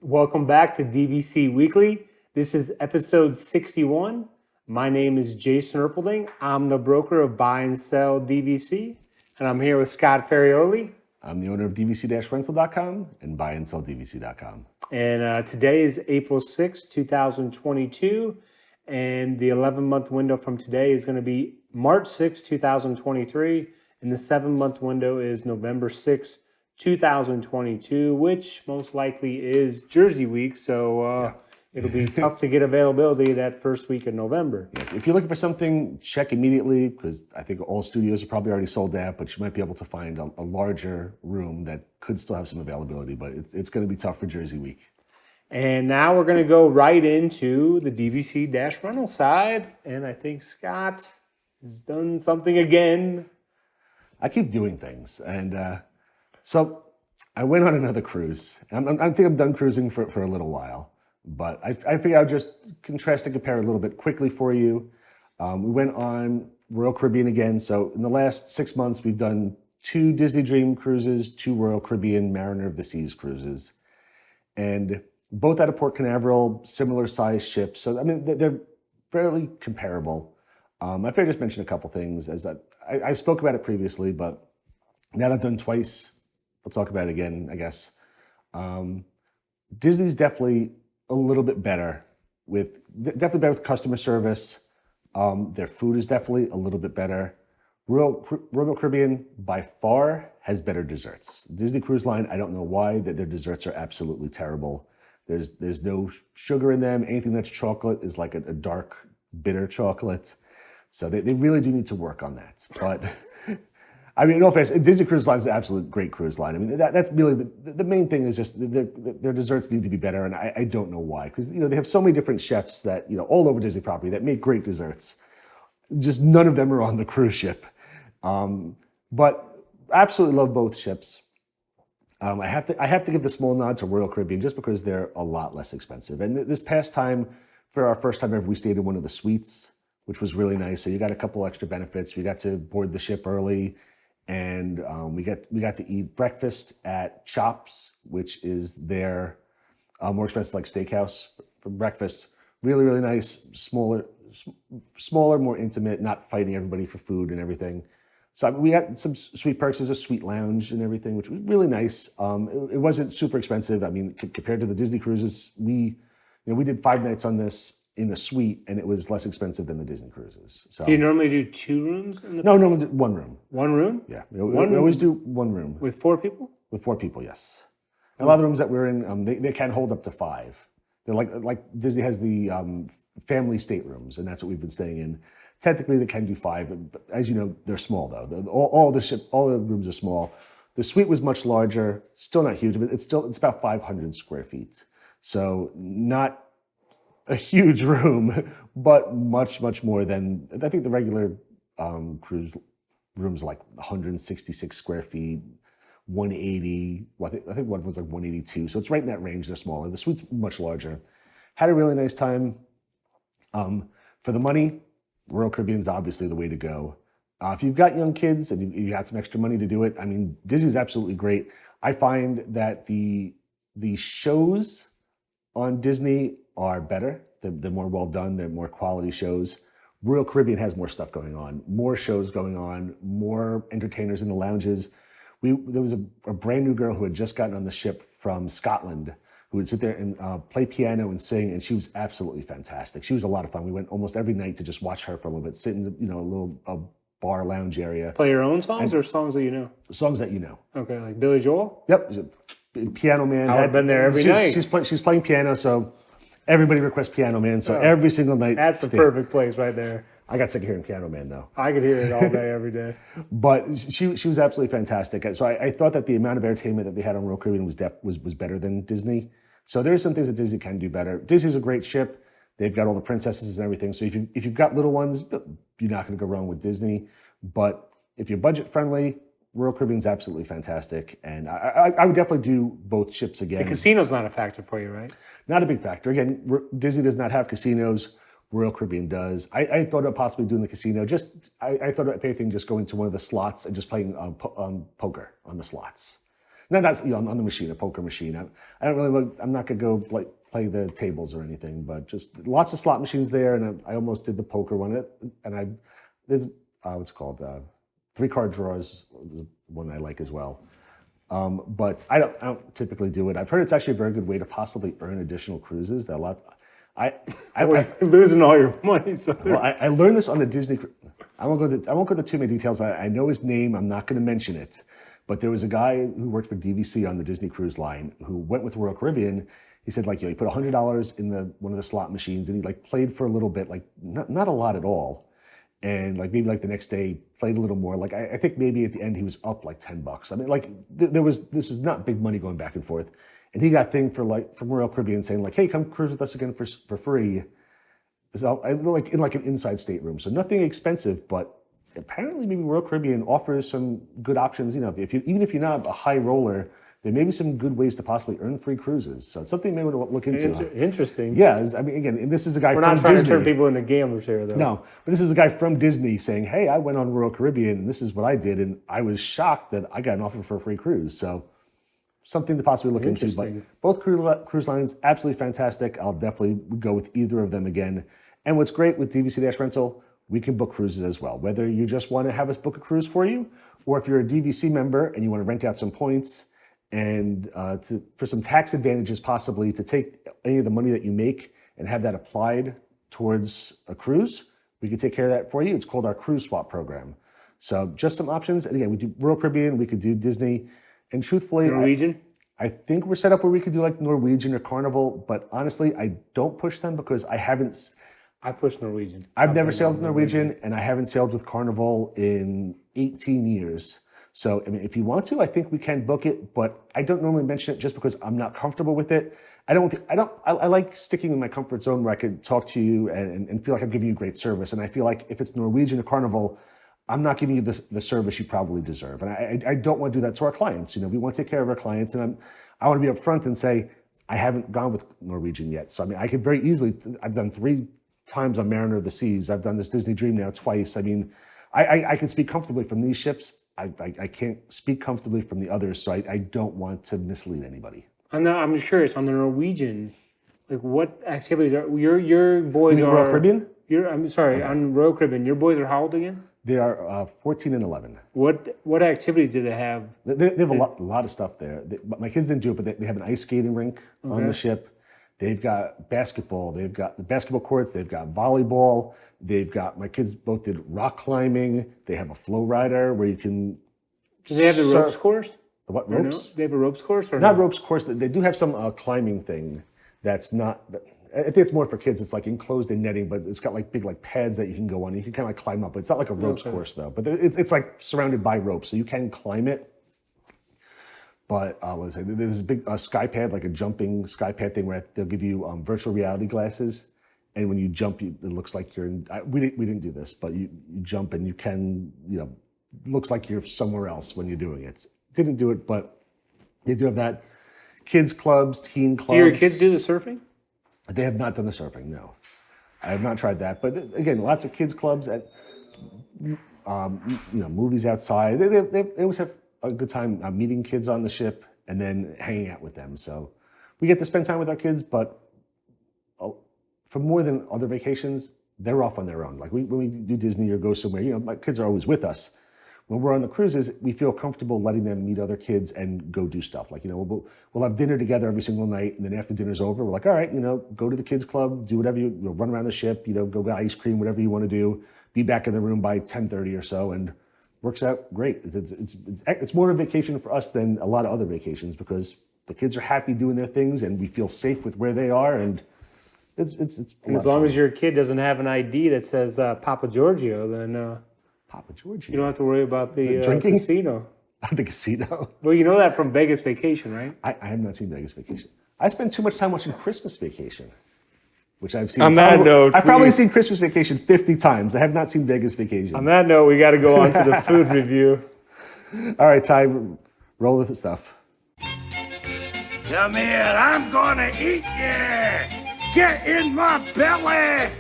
Welcome back to DVC Weekly. This is episode 61. My name is Jason Erpelding. I'm the broker of Buy and Sell DVC, and I'm here with Scott Ferrioli. I'm the owner of DVC-Rental.com and BuyandSellDVC.com. And today is April 6, 2022, and the 11-month window from today is going to be March 6, 2023, and the 7-month window is November 6, 2022, which most likely is Jersey week, so it'll be tough to get availability that first week of November. If you're looking for something, check immediately, because I think all studios are probably already sold out, but you might be able to find a larger room that could still have some availability, but it's going to be tough for Jersey week. And now we're going to go right into the DVC-rental side, and I think Scott has done something again. I keep doing things, and so I went on another cruise. I think I'm done cruising for a little while, but I figured I'll just contrast and compare a little bit quickly for you. We went on Royal Caribbean again. So in the last 6 months, we've done 2 Disney Dream cruises, 2 Royal Caribbean Mariner of the Seas cruises, and both out of Port Canaveral, similar size ships. So I mean, they're fairly comparable. I figured I'd just mention a couple things as I spoke about it previously, but now that I've done twice, we'll talk about it again, I guess. Disney's definitely a little bit better with customer service. Their food is definitely a little bit better. Royal Caribbean by far has better desserts. Disney Cruise Line, I don't know why, that their desserts are absolutely terrible. There's no sugar in them. Anything that's chocolate is like a dark, bitter chocolate. So they really do need to work on that. But I mean, no offense, Disney Cruise Line is an absolute great cruise line. I mean, that's really the main thing is just their desserts need to be better, and I don't know why, because they have so many different chefs that all over Disney property that make great desserts. Just none of them are on the cruise ship, but absolutely love both ships. I have to give the small nod to Royal Caribbean just because they're a lot less expensive. And this past time, for our first time ever, we stayed in one of the suites, which was really nice. So you got a couple extra benefits. We got to board the ship early. And we got to eat breakfast at Chops, which is their more expensive like steakhouse for breakfast. Really, really nice, smaller, more intimate, not fighting everybody for food and everything. So we got some sweet perks. There's a sweet lounge and everything, which was really nice. It wasn't super expensive. I mean, compared to the Disney cruises, we did 5 nights on this in a suite, and it was less expensive than the Disney cruises. So Do you normally do 2 rooms? No, 1 room. 1 room? Yeah, we always do 1 room. With 4 people? With 4 people, yes. And a lot of the rooms that we're in, they can hold up to 5. They're like Disney has the family staterooms, and that's what we've been staying in. Technically, they can do 5, but as you know, they're small though. All the rooms are small. The suite was much larger, still not huge, but it's about 500 square feet. So not a huge room, but much, much more than, I think the regular cruise rooms like 166 square feet, 180, I think one was like 182. So it's right in that range, they're smaller. The suite's much larger. Had a really nice time. For the money, Royal Caribbean's obviously the way to go. If you've got young kids and you got some extra money to do it, I mean, Disney's absolutely great. I find that the shows on Disney are better. They're more well done. They're more quality shows. Royal Caribbean has more stuff going on, more shows going on, more entertainers in the lounges. There was a brand new girl who had just gotten on the ship from Scotland who would sit there and play piano and sing, and she was absolutely fantastic. She was a lot of fun. We went almost every night to just watch her for a little bit, sit in a little bar lounge area. Play your own songs or songs that you know? Songs that you know. Okay, like Billy Joel? Yep. Piano Man. I've been there every night. She's playing piano, so everybody requests Piano Man. So every single night. That's the perfect place right there. I got sick of hearing Piano Man though. I could hear it all day, every day. But she was absolutely fantastic. So I thought that the amount of entertainment that they had on Royal Caribbean was better than Disney. So there's some things that Disney can do better. Disney's a great ship. They've got all the princesses and everything. So if you've got little ones, you're not going to go wrong with Disney. But if you're budget friendly, Royal Caribbean's absolutely fantastic. And I would definitely do both ships again. The casino's not a factor for you, right? Not a big factor. Again, Disney does not have casinos. Royal Caribbean does. I thought about possibly doing the casino. I thought about, if anything, just going to one of the slots and just playing poker on the slots. No, that's on the machine, a poker machine. I don't really. I'm not gonna go play the tables or anything, but just lots of slot machines there. And I almost did the poker one. And there's what's it called 3-card draws, one I like as well. But I don't typically do it. I've heard it's actually a very good way to possibly earn additional cruises. That a lot. You're losing all your money. So well, I learned this on the Disney. I won't go into too many details. I know his name. I'm not going to mention it. But there was a guy who worked for DVC on the Disney Cruise Line who went with Royal Caribbean. He said, like, he put $100 in one of the slot machines, and he played for a little bit, not a lot at all, and maybe the next day played a little more. I think maybe at the end he was up $10. I mean, this is not big money going back and forth, and he got thing from Royal Caribbean saying hey, come cruise with us again for free. So in an inside stateroom, so nothing expensive, but apparently maybe Royal Caribbean offers some good options. Even if you're not a high roller, there may be some good ways to possibly earn free cruises. So it's something you may want to look into. Interesting. Yeah, I mean, again, and this is a guy from Disney. We're not trying to turn people into gamblers here, though. No, but this is a guy from Disney saying, hey, I went on Royal Caribbean, and this is what I did, and I was shocked that I got an offer for a free cruise. So something to possibly look into. But both cruise lines, absolutely fantastic. I'll definitely go with either of them again. And what's great with DVC-Rental, we can book cruises as well. Whether you just want to have us book a cruise for you, or if you're a DVC member and you want to rent out some points and for some tax advantages possibly to take any of the money that you make and have that applied towards a cruise, we can take care of that for you. It's called our cruise swap program. So just some options. And again, we do Royal Caribbean, we could do Disney, and truthfully, Norwegian? I think we're set up where we could do Norwegian or Carnival, but honestly, I don't push them because I push Norwegian. I've never sailed with Norwegian, and I haven't sailed with Carnival in 18 years. So, I mean, if you want to, I think we can book it, but I don't normally mention it just because I'm not comfortable with it. I like sticking in my comfort zone where I could talk to you and feel like I'm giving you great service. And I feel like if it's Norwegian or Carnival, I'm not giving you the service you probably deserve. And I don't want to do that to our clients. We want to take care of our clients, and I want to be upfront and say, I haven't gone with Norwegian yet. So, I mean, I could very easily, I've done 3 times on Mariner of the Seas. I've done this Disney Dream now twice. I mean, I can speak comfortably from these ships. I can't speak comfortably from the others, so I don't want to mislead anybody. I'm just curious, on the Norwegian, what activities are your boys are? Royal Caribbean? I'm sorry, okay. On Royal Caribbean, your boys are how old again? They are 14 and 11. What activities do they have? They have a lot of stuff there. My kids didn't do it, but they have an ice skating rink on the ship. They've got basketball. They've got the basketball courts. They've got volleyball. My kids both did rock climbing. They have a flow rider where you can. Do they have the ropes course? The what, ropes? No? They have a ropes course? Or not ropes course. They do have some climbing thing that's not. I think it's more for kids. It's enclosed in netting, but it's got big pads that you can go on. You can kind of climb up. It's not like a ropes course though. But it's surrounded by ropes, so you can climb it. But there's a big sky pad, a jumping sky pad thing where they'll give you virtual reality glasses, and when you jump, it looks like you're in. We didn't do this, but you jump and you can, looks like you're somewhere else when you're doing it. Didn't do it, but they do have that. Kids clubs, teen clubs. Do your kids do the surfing? They have not done the surfing. No, I have not tried that. But again, lots of kids clubs at movies outside. They always have a good time meeting kids on the ship and then hanging out with them. So we get to spend time with our kids, but for more than other vacations, they're off on their own. When we do Disney or go somewhere, my kids are always with us. When we're on the cruises, we feel comfortable letting them meet other kids and go do stuff. We'll have dinner together every single night, and then after dinner's over, we're all right, go to the kids club, do whatever run around the ship, go get ice cream, whatever you want to do, be back in the room by 10:30 or so, and works out great. It's more of a vacation for us than a lot of other vacations because the kids are happy doing their things and we feel safe with where they are, and it's and as long as your kid doesn't have an ID that says Papa Giorgio, then Papa Giorgio, you don't have to worry about the drinking casino. The casino. Well, you know that from Vegas Vacation, right? I have not seen Vegas Vacation. I spend too much time watching Christmas Vacation, which I've seen. On that note, I've probably seen Christmas Vacation 50 times. I have not seen Vegas Vacation. On that note, we got to go on to the food review. All right, Ty, roll with the stuff. Come here, I'm gonna eat you. Get in my belly.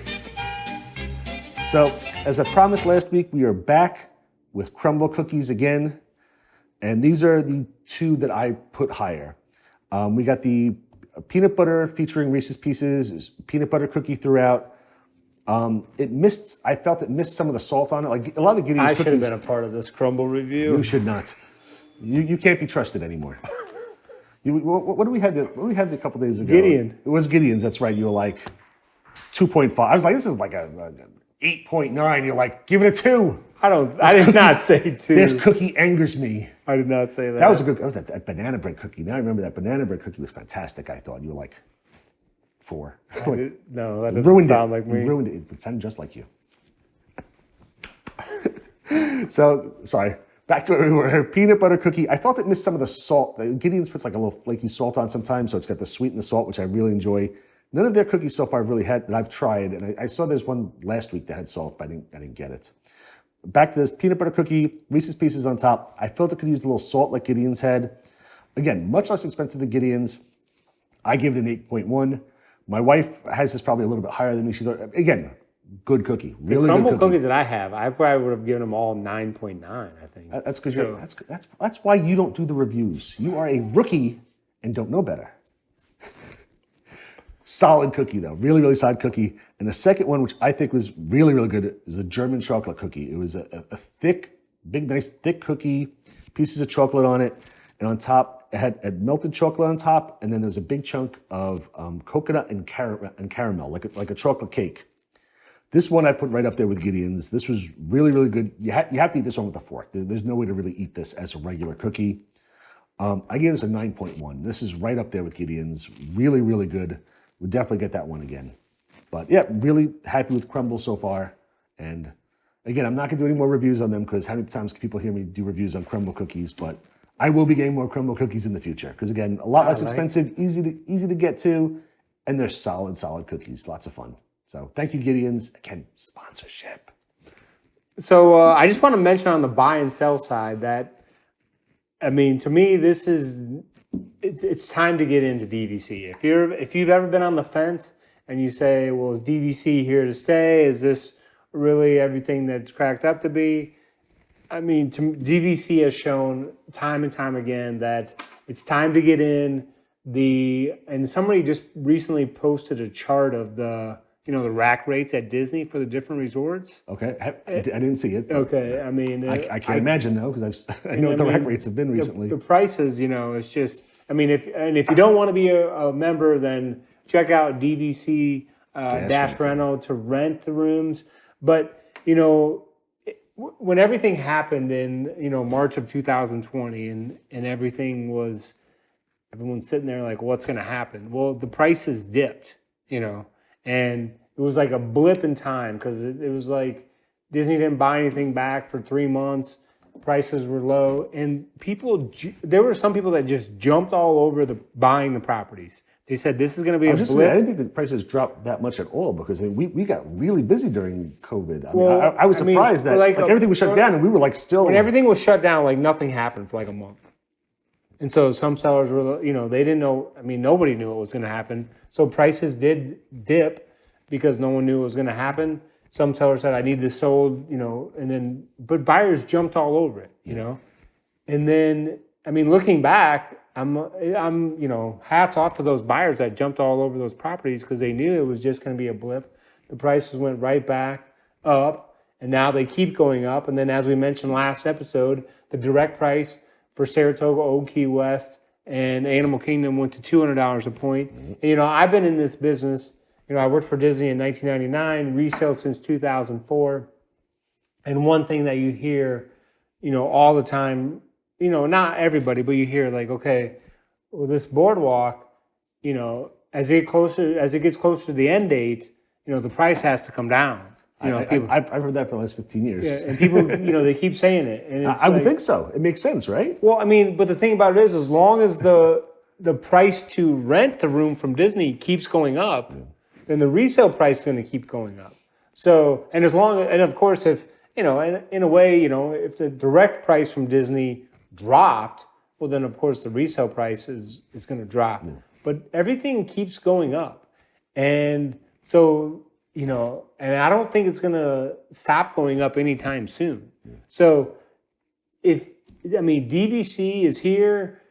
So, as I promised last week, we are back with Crumbl cookies again. And these are the two that I put higher. We got the peanut butter featuring Reese's Pieces. It was peanut butter cookie throughout. I felt it missed some of the salt on it. Like a lot of Gideon's I cookies. should have been a part of this Crumbl review. You should not. You can't be trusted anymore. What do we have? What do we have a couple days ago? Gideon. It was Gideon's. That's right. You were like 2.5. I was like, this is like a 8.9. You're like, give it a 2. I did not say 2. This cookie angers me. I did not say that. That was that banana bread cookie. Now I remember that banana bread cookie was fantastic. I thought you were like 4. No, that doesn't Ruined sound it. like me. You ruined it. It sounded just like you. So, sorry. Back to where we were. Peanut butter cookie. I felt it missed some of the salt. Gideon's puts like a little flaky salt on sometimes, so it's got the sweet and the salt, which I really enjoy. None of their cookies so far I've really had that I've tried, and I saw there's one last week that had salt, but I didn't get it. Back to this peanut butter cookie, Reese's Pieces on top. I felt it could use a little salt like Gideon's had. Again, much less expensive than Gideon's. I give it an 8.1. My wife has this probably a little bit higher than me. She thought, again, good cookie, really the good Crumbl cookie. cookies that I have, I probably would have given them all 9.9. I think That's because So- that's why you don't do the reviews. You are a rookie and don't know better. Solid cookie though, really, really solid cookie. And the second one, which I think was really, really good, is the German chocolate cookie. It was a thick, big, nice, thick cookie, pieces of chocolate on it, and on top it had melted chocolate on top, and then there's a big chunk of coconut and caramel, like a chocolate cake. This one I put right up there with Gideon's. This was really, really good. You have to eat this one with a fork. There's no way to really eat this as a regular cookie. I gave this a 9.1. This is right up there with Gideon's. Really, really good. Would definitely get that one again. But yeah, really happy with Crumbl so far. And again, I'm not going to do any more reviews on them because how many times can people hear me do reviews on Crumbl cookies? But I will be getting more Crumbl cookies in the future because again, a lot less expensive, easy to get to, and they're solid cookies. Lots of fun. So thank you, Gideon's. Again, sponsorship. So I just want to mention on the buy and sell side that, I mean, to me, it's time to get into DVC. If you've ever been on the fence and you say, well, is DVC here to stay? Is this really everything that's cracked up to be? I mean, DVC has shown time and time again that it's time to get in. And somebody just recently posted a chart of the rack rates at Disney for the different resorts. Okay, I didn't see it. Okay, I mean, I can't imagine though because I know what the rack rates have been recently. The prices, it's just. I mean, if you don't want to be a member, then check out DVC Rental to rent the rooms. But when everything happened in March of 2020 and everything was, everyone's sitting there like, what's going to happen? Well, the prices dipped, and it was like a blip in time because it was like Disney didn't buy anything back for 3 months. Prices were low, and there were some people that just jumped all over buying the properties. They said this is going to be a blip. I didn't think the prices dropped that much at all because we got really busy during COVID. I was I mean, surprised that everything was shut down and we were like still. When everything was shut down, like nothing happened for like a month. And so some sellers were, they didn't know. I mean, nobody knew what was going to happen. So prices did dip because no one knew what was going to happen. Some sellers said, I need this sold, but buyers jumped all over it, And then, I mean, looking back, I'm hats off to those buyers that jumped all over those properties because they knew it was just going to be a blip. The prices went right back up, and now they keep going up. And then, as we mentioned last episode, the direct price for Saratoga, Old Key West, and Animal Kingdom went to $200 a point. And, I've been in this business. I worked for Disney in 1999, resale since 2004. And one thing that you hear, all the time, not everybody, but you hear like, okay, well, this boardwalk, as it gets closer to the end date, the price has to come down. I've heard that for the last 15 years. Yeah, and people, they keep saying it. And it's I would think so. It makes sense, right? Well, I mean, but the thing about it is, as long as the price to rent the room from Disney keeps going up, then the resale price is going to keep going up. So, and of course, if, in a way, if the direct price from Disney dropped, well, then of course the resale price is going to drop. Yeah. But everything keeps going up. And so, and I don't think it's going to stop going up anytime soon. Yeah. So if I mean, DVC is here.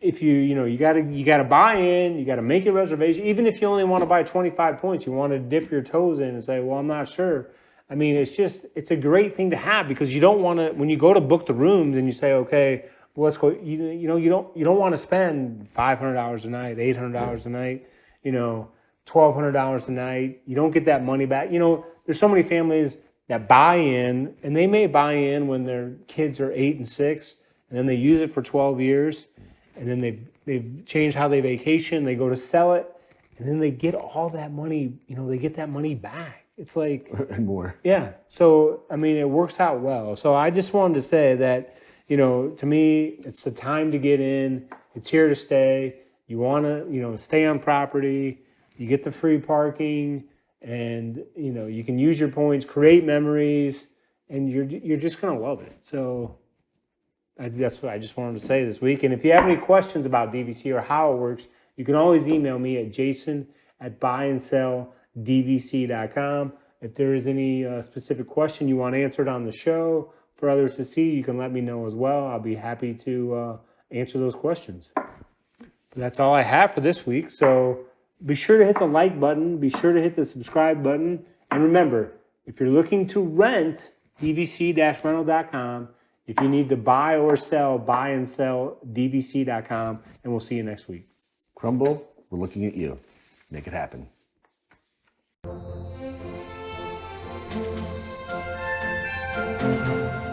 If you gotta buy in, you gotta make a reservation. Even if you only want to buy 25 points, you want to dip your toes in and say, well, I'm not sure. I mean, it's a great thing to have, because you don't want to, when you go to book the rooms and you say, okay, well, let's go, you don't want to spend $500 a night, $800 a night, $1,200 a night. You don't get that money back. There's so many families that buy in, and they may buy in when their kids are 8 and 6, and then they use it for 12 years, and then they've changed how they vacation, they go to sell it, and then they get all that money, they get that money back. It's like... And more. Yeah. So, I mean, it works out well. So I just wanted to say that, to me, it's the time to get in. It's here to stay. You want to, stay on property. You get the free parking, and, you can use your points, create memories, and you're just going to love it. So that's what I just wanted to say this week. And if you have any questions about DVC or how it works, you can always email me at jason@buyandsell.dvc.com. If there is any specific question you want answered on the show for others to see, you can let me know as well. I'll be happy to answer those questions. But that's all I have for this week. So be sure to hit the like button. Be sure to hit the subscribe button. And remember, if you're looking to rent, DVC-Rental.com. If you need to buy or sell, buyandsell.dvc.com. And we'll see you next week. Crumbl, we're looking at you. Make it happen. Thank you.